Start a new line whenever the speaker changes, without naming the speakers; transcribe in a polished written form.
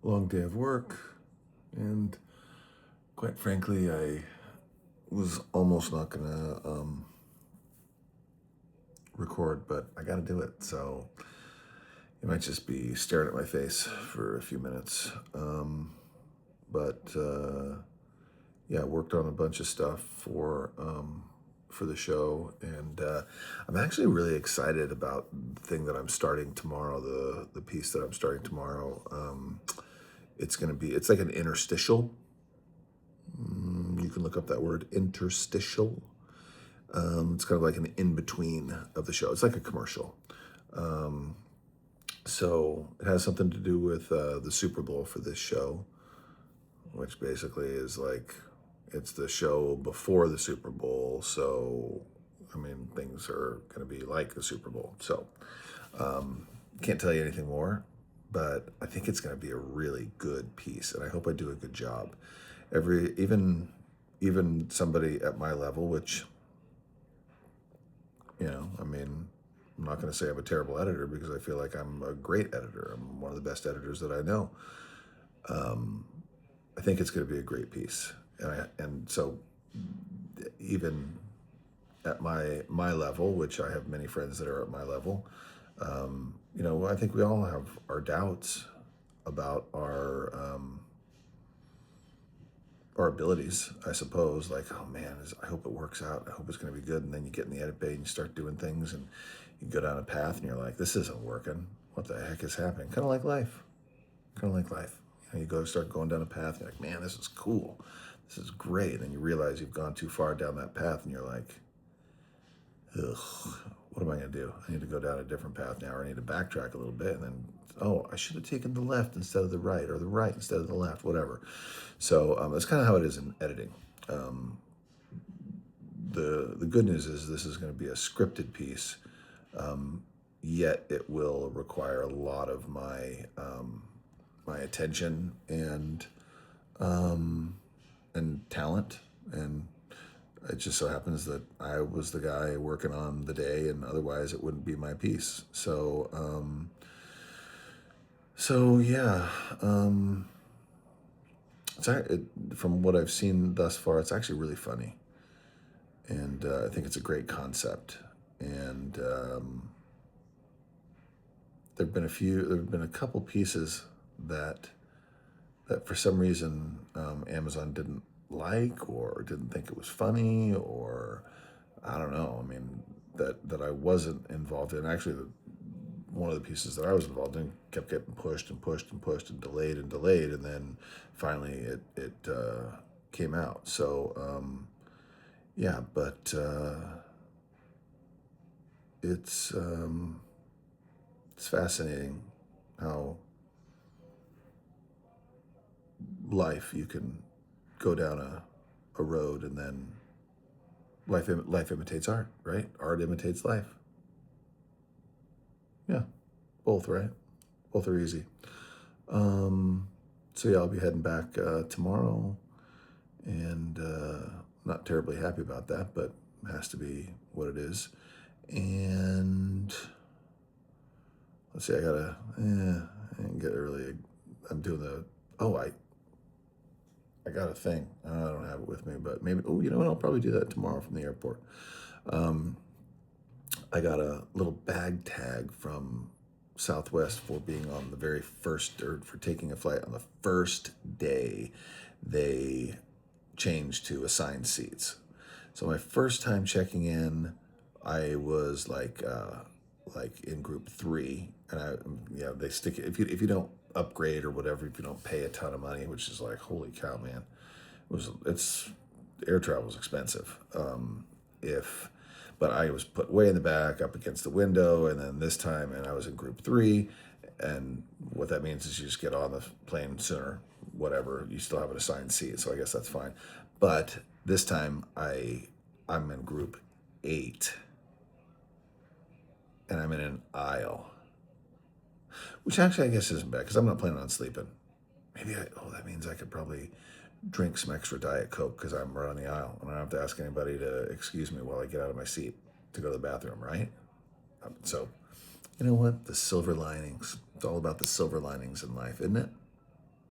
long day of work, and quite frankly, I was almost not gonna record, but I got to do it. So you might just be staring at my face for a few minutes. But yeah, I worked on a bunch of stuff for the show, and I'm actually really excited about the thing that I'm starting tomorrow. The piece that I'm starting tomorrow. It's like an interstitial. You can look up that word, interstitial. It's kind of like an in between of the show. It's like a commercial. So it has something to do with the Super Bowl for this show, which basically is like it's the show before the Super Bowl. So, I mean, things are going to be like the Super Bowl. So, can't tell you anything more, but I think it's going to be a really good piece, and I hope I do a good job. Even somebody at my level, which I mean, I'm not going to say I'm a terrible editor because I feel like I'm a great editor. I'm one of the best editors that I know. I think it's going to be a great piece, and so even at my level, which I have many friends that are at my level, I think we all have our doubts about our abilities, I suppose. Like, oh man, I hope it works out. I hope it's going to be good. And then you get in the edit bay and you start doing things, and you go down a path, and you're like, this isn't working. What the heck is happening? Kind of like life. Kind of like life. You start going down a path, and you're like, man, this is cool. This is great. And then you realize you've gone too far down that path, and you're like, ugh, what am I going to do? I need to go down a different path now, or I need to backtrack a little bit. And then, oh, I should have taken the left instead of the right, or the right instead of the left, whatever. So that's kind of how it is in editing. The good news is this is going to be a scripted piece, yet it will require a lot of my attention and talent. And it just so happens that I was the guy working on the day, and otherwise it wouldn't be my piece. So yeah, from what I've seen thus far, it's actually really funny, and I think it's a great concept. And there've been a couple pieces that for some reason Amazon didn't like, or didn't think it was funny, or I don't know. I mean, that I wasn't involved in. Actually, one of the pieces that I was involved in kept getting pushed and pushed and pushed and delayed, and then finally it came out. So yeah, but it's fascinating how life, you can go down a road, and then life imitates art, right? Art imitates life. Yeah, both, right? Both are easy. So yeah, I'll be heading back tomorrow, and not terribly happy about that, but it has to be what it is. And let's see, I didn't get really. I'm doing I got a thing. I don't have it with me, but maybe. Oh, you know what? I'll probably do that tomorrow from the airport. I got a little bag tag from Southwest for being on the very first, or for taking a flight on the first day they changed to assigned seats. So my first time checking in, I was like in group 3, and they stick it if you don't upgrade or whatever, if you don't pay a ton of money, which is like, holy cow, man, it's air travel is expensive. If But I was put way in the back up against the window, and then this time, and I was in group 3, and what that means is you just get on the plane sooner, whatever. You still have an assigned seat, so I guess that's fine. But this time I'm in group 8, and I'm in an aisle, which actually I guess isn't bad because I'm not planning on sleeping. That means I could probably drink some extra Diet Coke because I'm right on the aisle, and I don't have to ask anybody to excuse me while I get out of my seat to go to the bathroom, right? So, you know what? The silver linings. It's all about the silver linings in life, isn't it?